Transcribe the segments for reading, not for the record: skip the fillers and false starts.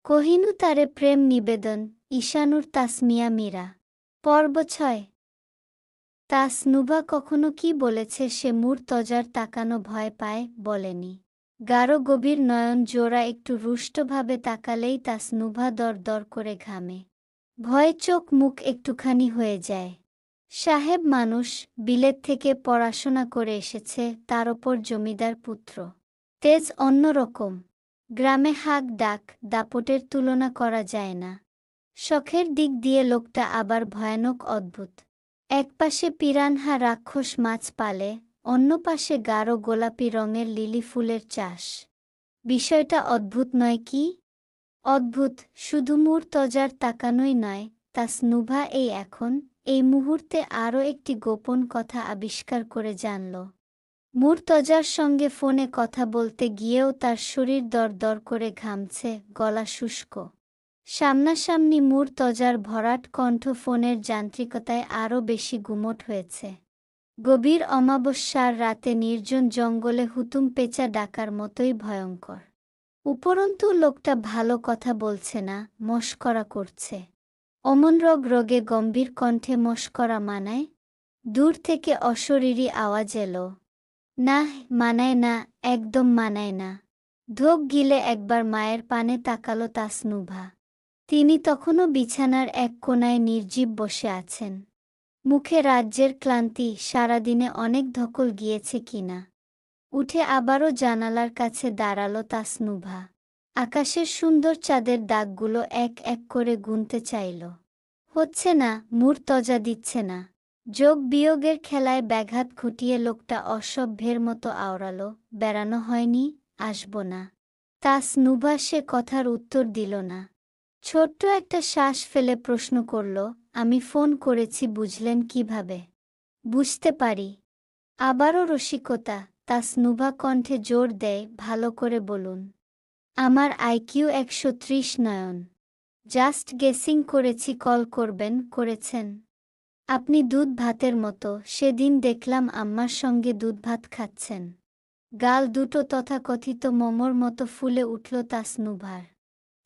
কোহিনূর প্রেম নিবেদন ঈশানুর তাসমিয়া মীরা। পর্ব ৬। তাসনুভা কখনো কি বলেছে সে মুর্তজার তাকানো ভয় পায়, বলেনি। গাঢ় গভীর নয়ন জোড়া একটু রুষ্টভাবে তাকালেই তাসনুভা দর দর করে ঘামে। ভয়ে চোখ মুখ একটুখানি হয়ে যায়। সাহেব মানুষ, বিলেত থেকে পড়াশোনা করে এসেছে, তার ওপর জমিদার পুত্র। তেজ অন্যরকম। গ্রামে হাক ডাক দাপটের তুলনা করা যায় না। শখের দিক দিয়ে লোকটা আবার ভয়ানক অদ্ভুত। একপাশে পিরানহা রাক্ষস মাছ পালে, অন্য পাশে গাঢ় গোলাপি রঙের লিলি ফুলের চাষ। বিষয়টা অদ্ভুত নয় কি? অদ্ভুত শুধু মুর্তজার তাকানোই নয়, তাসনুভা এই মুহূর্তে আরও একটি গোপন কথা আবিষ্কার করে জানল। মুর্তজার সঙ্গে ফোনে কথা বলতে গিয়েও তার শরীর দর দর করে ঘামছে, গলা শুষ্ক। সামনাসামনি মুর্তজার ভরাট কণ্ঠ ফোনের যান্ত্রিকতায় আরও বেশি গুমোট হয়েছে। গভীর অমাবস্যার রাতে নির্জন জঙ্গলে হুতুম পেঁচা ডাকার মতোই ভয়ঙ্কর। উপরন্তু লোকটা ভালো কথা বলছে না, মশকরা করছে। অমনরগ রোগে গম্ভীর কণ্ঠে মশকরা মানায়? দূর থেকে অশরীরী আওয়াজ এলো। না, মানায় না, একদম মানায় না। ঢোক গিলে একবার মায়ের পানে তাকালো তাসনুভা। তিনি তখনও বিছানার এক কোণায় নির্জীব বসে আছেন। মুখে রাজ্যের ক্লান্তি, সারাদিনে অনেক ধকল গিয়েছে কিনা। উঠে আবারও জানালার কাছে দাঁড়ালো তাসনুভা। আকাশের সুন্দর চাঁদের দাগগুলো এক এক করে গুনতে চাইল। হচ্ছে না, মুর্তজা দিচ্ছে না। যোগ বিয়োগের খেলায় ব্যাঘাত ঘটিয়ে লোকটা অসভ্যের মতো আওড়ালো, বেড়ানো হয়নি, আসব না। তাসনুভা সে কথার উত্তর দিল না। ছোট্ট একটা শ্বাস ফেলে প্রশ্ন করল, আমি ফোন করেছি বুঝলেন কিভাবে? বুঝতে পারি। আবারও রসিকতা। তাসনুভা কণ্ঠে জোর দেয়, ভালো করে বলুন। আমার আইকিউ 130 নয়ন। জাস্ট গেসিং করেছি কল করবেন, করেছেন। আপনি দুধ ভাতের মতো, সেদিন দেখলাম আম্মার সঙ্গে দুধ ভাত খাচ্ছেন। গাল দুটো তথাকথিত মোমোর মতো ফুলে উঠল তাসনুভার।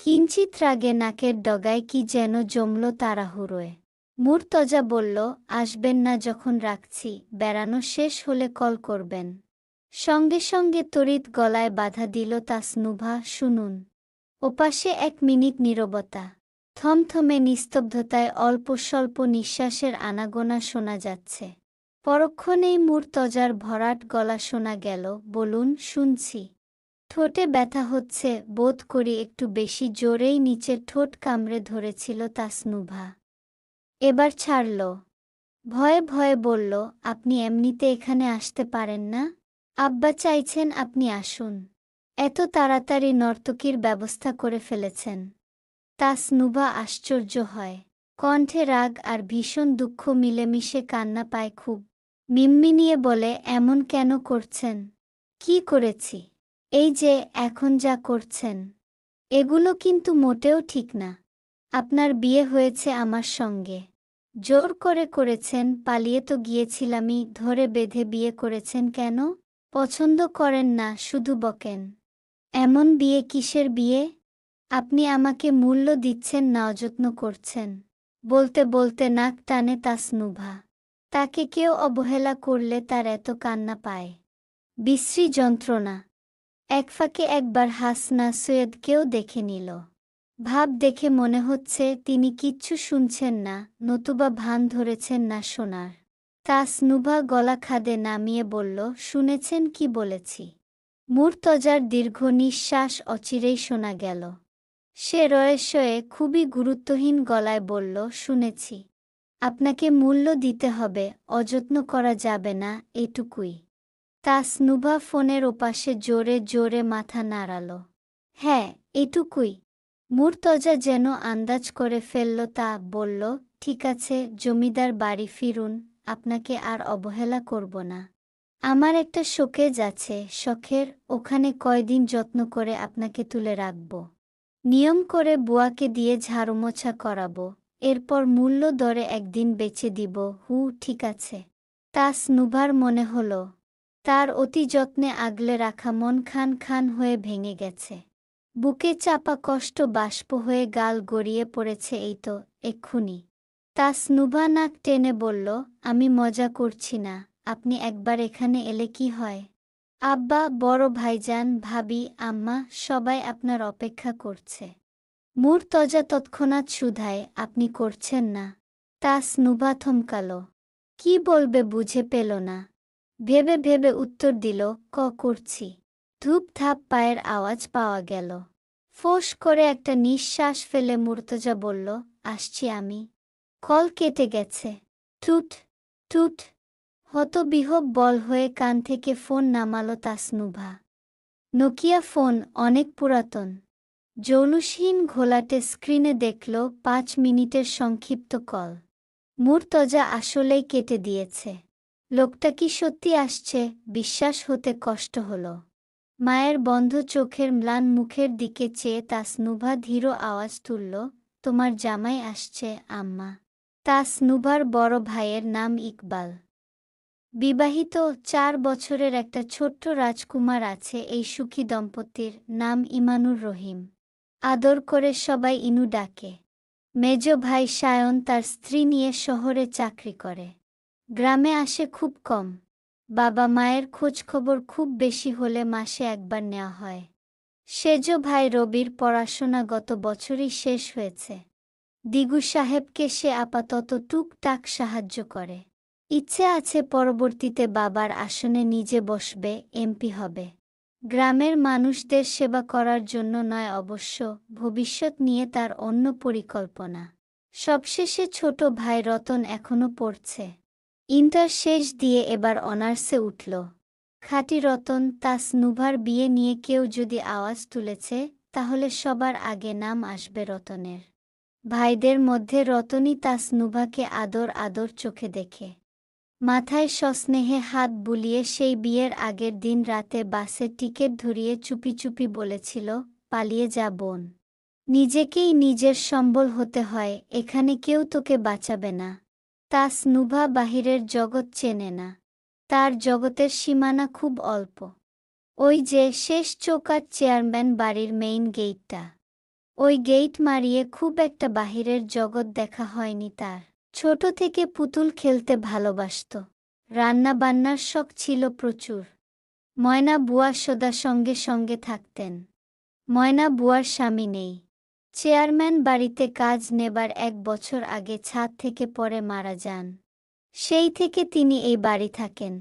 কিঞ্চিত রাগে নাকের ডগায় কি যেন জমল তাড়াহুড়োয়। মুর্তজা বলল, আসবেন না যখন রাখছি, বেড়ানো শেষ হলে কল করবেন। সঙ্গে সঙ্গে তড়িৎ গলায় বাধা দিল তাসনুভা, শুনুন। ওপাশে 1 মিনিট নীরবতা। থমথমে নিস্তব্ধতায় অল্প স্বল্প নিঃশ্বাসের আনাগোনা শোনা যাচ্ছে। পরক্ষণেই মুর্তজার ভরাট গলা শোনা গেল, বলুন, শুনছি। ঠোঁটে ব্যথা হচ্ছে বোধ করি, একটু বেশি জোরেই নিচের ঠোঁট কামড়ে ধরেছিল তাসনুভা। এবার ছাড়ল। ভয়ে ভয়ে বলল, আপনি এমনিতে এখানে আসতে পারেন না? আব্বা চাইছেন আপনি আসুন। এত তাড়াতাড়ি নর্তকীর ব্যবস্থা করে ফেলেছেন। তাসনুভা আশ্চর্য হয়। কণ্ঠে রাগ আর ভীষণ দুঃখ মিলেমিশে কান্না পায় খুব। মিনমিনিয়ে বলে, এমন কেন করছেন? কি করেছি? এই যে এখন যা করছেন, এগুলো কিন্তু মোটেও ঠিক না। আপনার বিয়ে হয়েছে আমার সঙ্গে। জোর করে করেছেন, পালিয়ে তো গিয়েছিলামই, ধরে বেঁধে বিয়ে করেছেন কেন? পছন্দ করেন না, শুধু বকেন। এমন বিয়ে কিসের বিয়ে? আপনি আমাকে মূল্য দিচ্ছেন না, অযত্ন করছেন। বলতে বলতে নাক টানে তাসনুভা। তাকে কেউ অবহেলা করলে তার এত কান্না পায়। বিশ্রী যন্ত্রণা। এক ফাঁকে একবার হাসনা সৈয়দকেও দেখে নিল। ভাব দেখে মনে হচ্ছে তিনি কিচ্ছু শুনছেন না, নতুবা ভান ধরেছেন না শোনার। তাসনুভা গলা খাদে নামিয়ে বলল, শুনেছেন কি বলেছি? মুর্তজার দীর্ঘ নিঃশ্বাস অচিরেই শোনা গেল। সে রয়েসয়ে খুবই গুরুত্বহীন গলায় বলল, শুনেছি। আপনাকে মূল্য দিতে হবে, অযত্ন করা যাবে না, এটুকুই। তাসনুভা ফোনের ওপাশে জোরে জোরে মাথা নাড়াল। হ্যাঁ, এটুকুই। মুর্তজা যেন আন্দাজ করে ফেলল তা, বলল, ঠিক আছে, জমিদার বাড়ি ফিরুন, আপনাকে আর অবহেলা করব না। আমার একটা শোকেজ আছে শখের, ওখানে কয়দিন যত্ন করে আপনাকে তুলে রাখব। নিয়ম করে বুয়াকে দিয়ে ঝাড়ুমোছা করাবো, এরপর মূল্য দরে একদিন বেচে দিব। ঠিক আছে। তাসনুভার মনে হল তার অতি যত্নে আগলে রাখা মন খান খান হয়ে ভেঙে গেছে। বুকে চাপা কষ্ট বাষ্প হয়ে গাল গড়িয়ে পড়েছে। এই তো এক্ষুনি। তাসনুভা নাক টেনে বলল, আমি মজা করছি না, আপনি একবার এখানে এলে কি হয়? আব্বা, বড় ভাইজান, ভাবি, আম্মা সবাই আপনার অপেক্ষা করছে। মুর্তজা তৎক্ষণাৎ শুধায়, আপনি করছেন না? তাসনুভা থমকাল। কি বলবে বুঝে পেল না। ভেবে ভেবে উত্তর দিল, করছি। ধূপ ধাপ পায়ের আওয়াজ পাওয়া গেল। ফোঁস করে একটা নিঃশ্বাস ফেলে মুর্তজা বলল, আসছি আমি। কল কেটে গেছে। টুট টুট। হতবিহ্বল বল হয়ে কান থেকে ফোন নামালো তাসনুভা। নোকিয়া ফোন, অনেক পুরাতন। জৌলুসহীন ঘোলাটে স্ক্রিনে দেখল 5 মিনিটের সংক্ষিপ্ত কল। মুর্তজা আসলেই কেটে দিয়েছে। লোকটা কি সত্যি আসছে? বিশ্বাস হতে কষ্ট হল। মায়ের বন্ধ চোখের ম্লান মুখের দিকে চেয়ে তাসনুভা ধীর আওয়াজ তুলল, তোমার জামাই আসছে আম্মা। তাসনুভার বড় ভাইয়ের নাম ইকবাল। বিবাহিত, 4 বছরের একটা ছোট্ট রাজকুমার আছে। এই সুখী দম্পতির নাম ইমানুর রহিম। আদর করে সবাই ইনু ডাকে। মেজ ভাই সায়ন তার স্ত্রী নিয়ে শহরে চাকরি করে। গ্রামে আসে খুব কম। বাবা মায়ের খোঁজখবর খুব বেশি হলে মাসে একবার নেওয়া হয়। সেজ ভাই রবির পড়াশোনা গত বছরই শেষ হয়েছে। দিগু সাহেবকে সে আপাতত টুকটাক সাহায্য করে। ইচ্ছে আছে পরবর্তীতে বাবার আসনে নিজে বসবে, এমপি হবে। গ্রামের মানুষদের সেবা করার জন্য নয় অবশ্য, ভবিষ্যৎ নিয়ে তার অন্য পরিকল্পনা। সবশেষে ছোট ভাই রতন এখনো পড়ছে। ইন্টার শেষ দিয়ে এবার অনার্সে উঠল। খাঁটি রতন। তাসনুভার বিয়ে নিয়ে কেউ যদি আওয়াজ তুলেছে, তাহলে সবার আগে নাম আসবে রতনের। ভাইদের মধ্যে রতনই তাসনুভাকে আদর আদর চোখে দেখে। মাথায় সস্নেহে হাত বুলিয়ে সেই বিয়ের আগের দিন রাতে বাসে টিকিট ধরিয়ে চুপি চুপি বলেছিল, পালিয়ে যা বোন। নিজেকেই নিজের সম্বল হতে হয়, এখানে কেউ তোকে বাঁচাবে না। তাসনুভা বাহিরের জগৎ চেনে না। তার জগতের সীমানা খুব অল্প। ওই যে শেষ চৌকাঠ চেয়ারম্যান বাড়ির মেইন গেইটটা। ওই গেইট মারিয়ে খুব একটা বাহিরের জগৎ দেখা হয়নি তার। ছোট থেকে পুতুল খেলতে ভালোবাসত। রান্না বান্নার শখ ছিল প্রচুর। ময়না বুয়া সদা সঙ্গে সঙ্গে থাকতেন। ময়না বুয়ার স্বামী নেই। চেয়ারম্যান বাড়িতে কাজ নেবার 1 বছর আগে ছাদ থেকে পড়ে মারা যান। সেই থেকে তিনি এই বাড়ি থাকেন।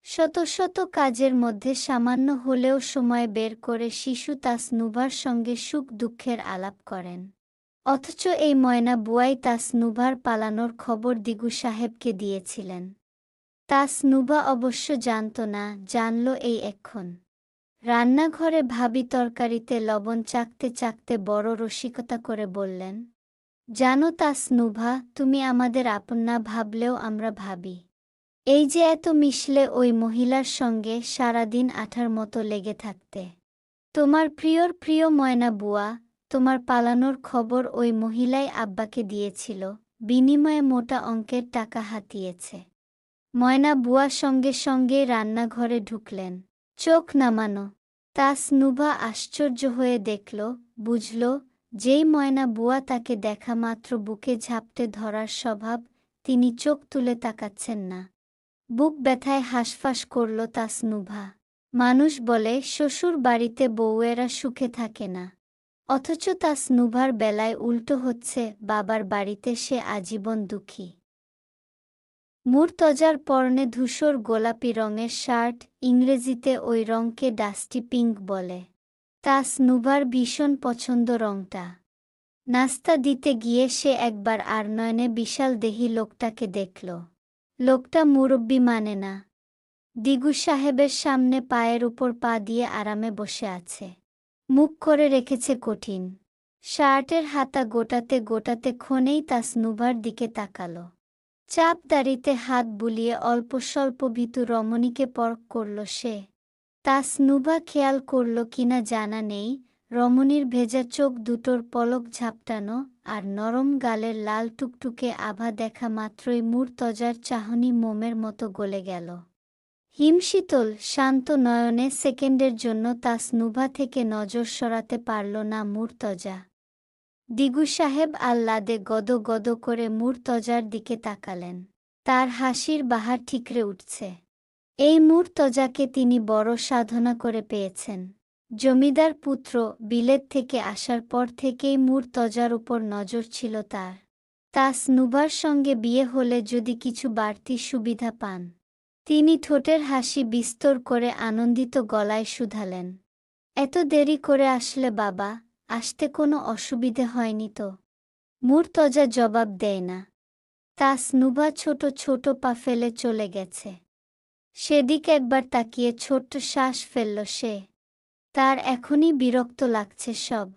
শত শত কাজের মধ্যে সামান্য হলেও সময় বের করে শিশু তাসনুভার সঙ্গে সুখ দুঃখের আলাপ করেন। অথচ এই ময়না বুয়াই তাসনুভার পালানোর খবর দিগু সাহেবকে দিয়েছিলেন। তাসনুভা অবশ্য জানত না, জানল এই এক্ষণ। রান্নাঘরে ভাবি তরকারিতে লবণ চাকতে চাকতে বড় রসিকতা করে বললেন, জানো তাসনুভা, তুমি আমাদের আপন না ভাবলেও আমরা ভাবি। এই যে এত মিশলে ওই মহিলার সঙ্গে সারাদিন আঠার মতো লেগে থাকতে। তোমার প্রিয়র প্রিয় ময়না বুয়া, তোমার পালানোর খবর ওই মহিলাই আব্বাকে দিয়েছিল, বিনিময়ে মোটা অঙ্কের টাকা হাতিয়েছে। ময়না বুয়া সঙ্গে সঙ্গে রান্নাঘরে ঢুকলেন। চোখ নামানো। তাসনুভা আশ্চর্য হয়ে দেখল, বুঝল, যেই ময়না বুয়া তাকে দেখা মাত্র বুকে ঝাপটে ধরার স্বভাব, তিনি চোখ তুলে তাকাচ্ছেন না। বুক ব্যথায় হাঁসফাঁস করল তাসনুভা। মানুষ বলে শ্বশুর বাড়িতে বউয়েরা সুখে থাকে না। অথচ তাসনুভার বেলায় উল্টো হচ্ছে, বাবার বাড়িতে সে আজীবন দুঃখী। মুর্তজার পরনে ধূসর গোলাপি রঙের শার্ট, ইংরেজিতে ওই রঙকে ডাস্টি পিঙ্ক বলে। তাসনুভার ভীষণ পছন্দ রঙটা। নাস্তা দিতে গিয়ে সে একবার আর নয়নে বিশাল দেহী লোকটাকে দেখল। লোকটা মুরব্বি মানে না। দিগু সাহেবের সামনে পায়ের উপর পা দিয়ে আরামে বসে আছে। মুখ করে রেখেছে কঠিন। শার্টের হাতা গোটাতে গোটাতে ক্ষণেই তাসনুভার দিকে তাকাল। চাপ দাড়িতে হাত বুলিয়ে অল্প স্বল্প ভীতু রমণীকে পরখ করল সে। তাসনুভা খেয়াল করল কিনা জানা নেই, রমণীর ভেজা চোখ দুটোর পলক ঝাপটানো আর নরম গালের লাল টুকটুকে আভা দেখা মাত্রই মুর্তজার চাহনি মোমের মতো গলে গেল। হিমশীতল শান্ত নয়নে সেকেন্ডের জন্য তাসনুভা থেকে নজর সরাতে পারল না মুর্তজা। দিগু সাহেব আহ্লাদে গদ গদ করে মুর্তজার দিকে তাকালেন। তার হাসির বাহার ঠিকরে উঠছে। এই মুর্তজাকে তিনি বড় সাধনা করে পেয়েছেন। জমিদার পুত্র বিলেত থেকে আসার পর থেকেই মুর্তজার উপর নজর ছিল তার। তাসনুভার সঙ্গে বিয়ে হলে যদি কিছু বাড়তি সুবিধা পান। তিনি ঠোঁটের হাসি বিস্তর করে আনন্দিত গলায় শুধালেন, এত দেরি করে আসলে বাবা, আসতে কোনো অসুবিধে হয়নি তো? মুর্তজা জবাব দেয় না। তাসনুভা ছোট ছোট পা ফেলে চলে গেছে। সেদিক একবার তাকিয়ে ছোট্ট শ্বাস ফেলল সে। তার এখনই বিরক্ত লাগছে সব।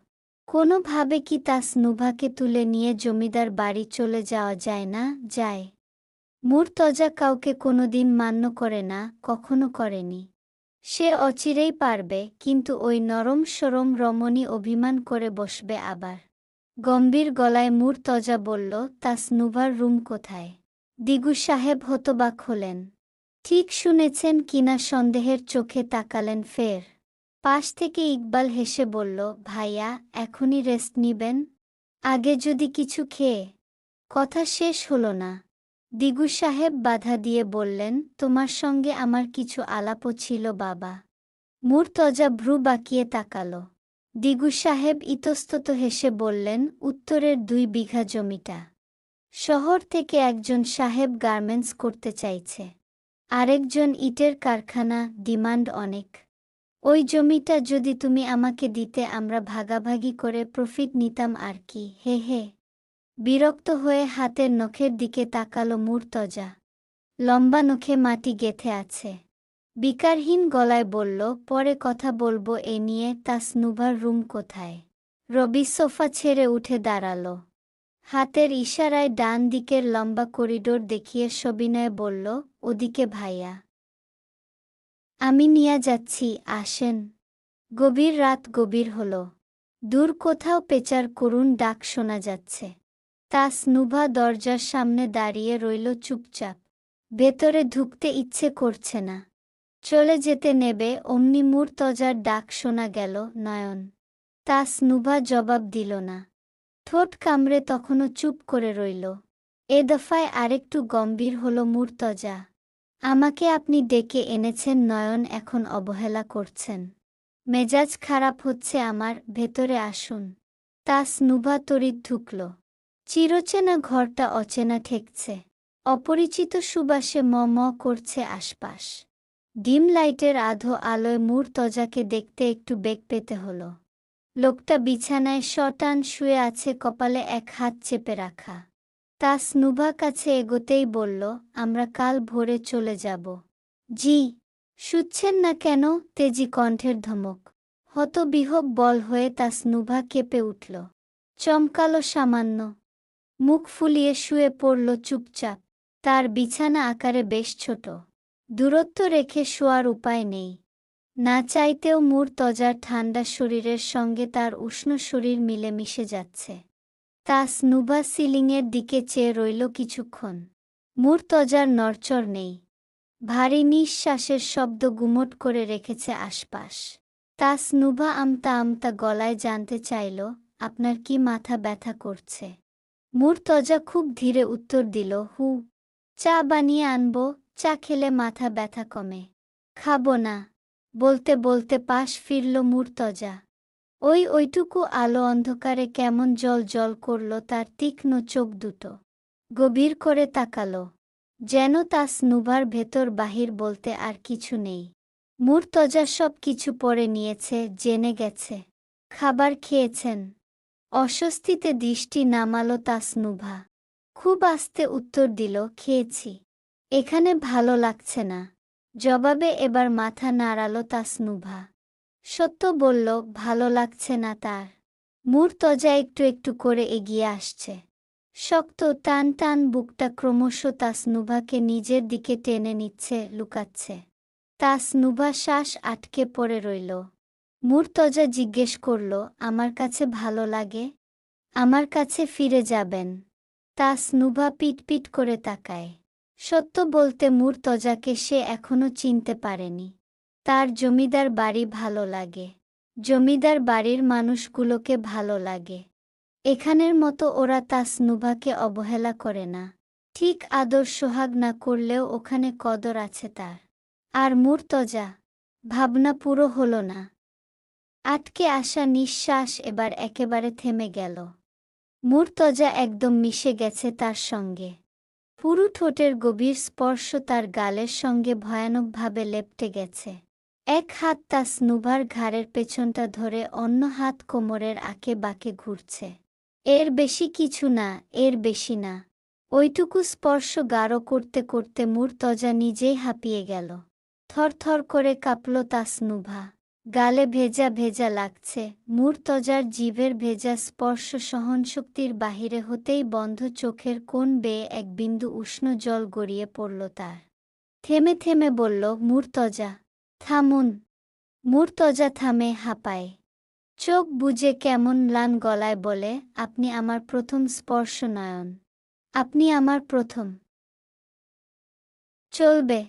কোনোভাবে কি তাসনুভাকে তুলে নিয়ে জমিদার বাড়ি চলে যাওয়া যায় না? যায়। মুর্তজা কাউকে কোনোদিন মান্য করে না, কখনো করেনি। সে অচিরেই পারবে, কিন্তু ওই নরম সরম রমণী অভিমান করে বসবে আবার। গম্ভীর গলায় মুর্তজা বলল, তাসনুভার রুম কোথায়? দিগু সাহেব হতবাক হলেন। ঠিক শুনেছেন কিনা সন্দেহের চোখে তাকালেন ফের। পাশ থেকে ইকবাল হেসে বলল, ভাইয়া এখনই রেস্ট নিবেন? আগে যদি কিছু খেয়ে। কথা শেষ হলো না। দিগু সাহেব বাধা দিয়ে বললেন, তোমার সঙ্গে আমার কিছু আলাপও ছিল বাবা। মুর্তজা ভ্রু বাঁকিয়ে তাকাল। দিগু সাহেব ইতস্তত হেসে বললেন, উত্তরের 2 বিঘা জমিটা। শহর থেকে একজন সাহেব গার্মেন্টস করতে চাইছে, আরেকজন ইটের কারখানা, ডিমান্ড অনেক। ওই জমিটা যদি তুমি আমাকে দিতে আমরা ভাগাভাগি করে প্রফিট নিতাম আর কি। হে হে। বিরক্ত হয়ে হাতের নখের দিকে তাকালো মুর্তজা। লম্বা নখে মাটি গেঁথে আছে। বিকারহীন গলায় বলল, পরে কথা বলবো এ নিয়ে। তাসনুভার রুম কোথায়? রবি সোফা ছেড়ে উঠে দাঁড়াল। হাতের ইশারায় ডান দিকের লম্বা করিডোর দেখিয়ে সবিনয়ে বলল, ওদিকে ভাইয়া। আমি নিয়ে যাচ্ছি, আসেন। গভীর রাত গভীর হল। দূর কোথাও পেঁচার করুণ ডাক শোনা যাচ্ছে। তাসনুভা দরজার সামনে দাঁড়িয়ে রইল চুপচাপ। ভেতরে ঢুকতে ইচ্ছে করছে না। চলে যেতে নেবে অমনি মুর্তজার ডাক শোনা গেল, নয়ন। তাসনুভা জবাব দিল না। ঠোঁট কামড়ে তখনও চুপ করে রইল। এ দফায় আরেকটু গম্ভীর হল মুর্তজা। আমাকে আপনি ডেকে এনেছেন নয়ন, এখন অবহেলা করছেন। মেজাজ খারাপ হচ্ছে আমার, ভেতরে আসুন। তাসনুভা তড়িৎ ঢুকল। চিরচেনা ঘরটা অচেনা ঠেকছে। অপরিচিত সুবাসে ম ম করছে আশপাশ। ডিম লাইটের আধো আলোয় মুর্তজাকে দেখতে একটু বেগ পেতে হল। লোকটা বিছানায় শটান শুয়ে আছে, কপালে এক হাত চেপে রাখা। তাসনুভা কাছে এগোতেই বলল, আমরা কাল ভোরে চলে যাব। জি। শুচ্ছেন না কেন? তেজি কণ্ঠের ধমক। হতবিহ্বল বল হয়ে তাসনুভা কেঁপে উঠল। চমকালো সামান্য। মুখ ফুলিয়ে শুয়ে পড়ল চুপচাপ। তার বিছানা আকারে বেশ ছোট। দূরত্ব রেখে শোয়ার উপায় নেই। না চাইতেও মুর্তজার ঠান্ডা শরীরের সঙ্গে তার উষ্ণ শরীর মিলে মিশে যাচ্ছে। তাসনুভা সিলিংয়ের দিকে চেয়ে রইল কিছুক্ষণ। মুর্তজার নড়চড় নেই। ভারী নিঃশ্বাসের শব্দ গুমট করে রেখেছে আশপাশ। তাসনুভা আমতা আমতা গলায় জানতে চাইল, আপনার কি মাথা ব্যথা করছে? মুর্তজা খুব ধীরে উত্তর দিল, হু। চা বানিয়ে আনবো? চা খেলে মাথা ব্যথা কমে। খাবো না। বলতে বলতে পাশ ফিরল মুর্তজা। ওইটুকু আলো অন্ধকারে কেমন জল জল করল তার তীক্ষ্ণ চোখ দুটো। গভীর করে তাকালো। যেন তাসনুভার ভেতর বাহির বলতে আর কিছু নেই। মুর্তজা সব কিছু পড়ে নিয়েছে, জেনে গেছে। খাবার খেয়েছেন? অস্বস্তিতে দৃষ্টি নামালো তাসনুভা। খুব আস্তে উত্তর দিল, খেয়েছি। এখানে ভালো লাগছে না। জবাবে এবার মাথা নাড়ালো তাসনুভা। সত্য বলল, ভালো লাগছে না তার। মুর্তজা একটু একটু করে এগিয়ে আসছে। শক্ত টান টান বুকটা ক্রমশ তাসনুভাকে নিজের দিকে টেনে নিচ্ছে, লুকাচ্ছে। তাসনুভা শ্বাস আটকে পড়ে রইল। মুর্তজা জিজ্ঞেস করল, আমার কাছে ভালো লাগে? আমার কাছে ফিরে যাবেন? তাসনুভা পিটপিট করে তাকায়। সত্য বলতে মুর্তজাকে সে এখনো চিনতে পারেনি। তার জমিদার বাড়ি ভালো লাগে। জমিদার বাড়ির মানুষগুলোকে ভালো লাগে। এখানের মতো ওরা তাসনুভাকে অবহেলা করে না। ঠিক আদর সোহাগ না করলেও ওখানে কদর আছে তার। আর মুর্তজা, ভাবনা পুরো হলো না। আটকে আসা নিঃশ্বাস এবার একেবারে থেমে গেল। মুর্তজা একদম মিশে গেছে তার সঙ্গে। পুরু ঠোঁটের গভীর স্পর্শ তার গালের সঙ্গে ভয়ানকভাবে লেপ্টে গেছে। এক হাত তাসনুভার ঘাড়ের পেছনটা ধরে অন্য হাত কোমরের আঁকে বাঁকে ঘুরছে। এর বেশি কিছু না, এর বেশি না। ওইটুকু স্পর্শ গাঢ় করতে করতে মুর্তজা নিজেই হাঁপিয়ে গেল। থরথর করে কাঁপল তাসনুভা। গালে ভেজা ভেজা লাগছে। মুর্তজার জিভের ভেজা স্পর্শ সহনশক্তির বাহিরে হতেই বন্ধ চোখের কোণ বেয়ে এক বিন্দু উষ্ণ জল গড়িয়ে পড়ল তার। থেমে থেমে বলল, মুর্তজা, থামুন। মুর্তজা থামে, হাঁপায়। চোখ বুজে কেমন ম্লান গলায় বলে, আপনি আমার প্রথম স্পর্শ নয়ন। আপনি আমার প্রথম। চলবে।